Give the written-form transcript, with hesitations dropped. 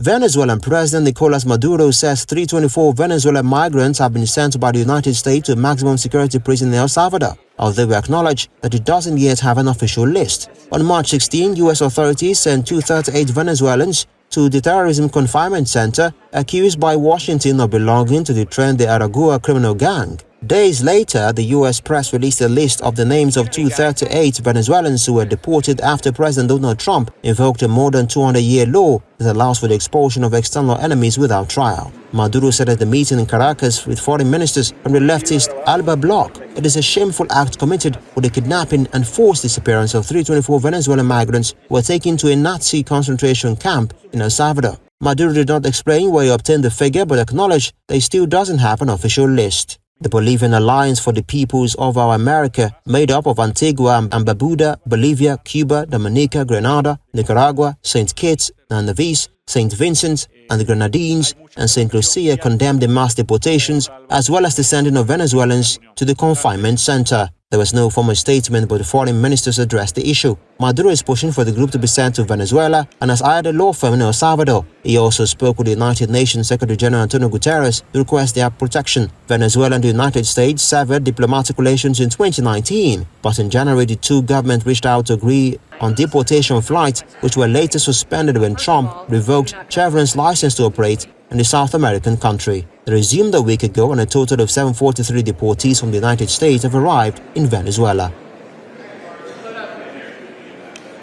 Venezuelan President Nicolas Maduro says 324 Venezuelan migrants have been sent by the United States to a maximum security prison in El Salvador, although we acknowledge that it doesn't yet have an official list. On March 16, U.S. authorities sent 238 Venezuelans to the terrorism confinement center, accused by Washington of belonging to the Tren de Aragua criminal gang. Days later, the U.S. press released a list of the names of 238 Venezuelans who were deported after President Donald Trump invoked a more than 200-year law that allows for the expulsion of external enemies without trial. Maduro said at the meeting in Caracas with foreign ministers from the leftist Alba bloc, it is a shameful act committed with the kidnapping and forced disappearance of 324 Venezuelan migrants who were taken to a Nazi concentration camp in El Salvador. Maduro did not explain where he obtained the figure but acknowledged that he still doesn't have an official list. The Bolivian Alliance for the Peoples of Our America, made up of Antigua and Barbuda, Bolivia, Cuba, Dominica, Grenada, Nicaragua, St. Kitts and Nevis, St. Vincent and the Grenadines, and St. Lucia, condemned the mass deportations as well as the sending of Venezuelans to the confinement center. There was no formal statement, but the foreign ministers addressed the issue. Maduro is pushing for the group to be sent to Venezuela and has hired a law firm in El Salvador. He also spoke with the United Nations Secretary General Antonio Guterres to request their protection. Venezuela and the United States severed diplomatic relations in 2019, but in January the two governments reached out to agree on deportation flights, which were later suspended when Trump revoked Chevron's license to operate in the South American country. They resumed a week ago, and a total of 743 deportees from the United States have arrived in Venezuela.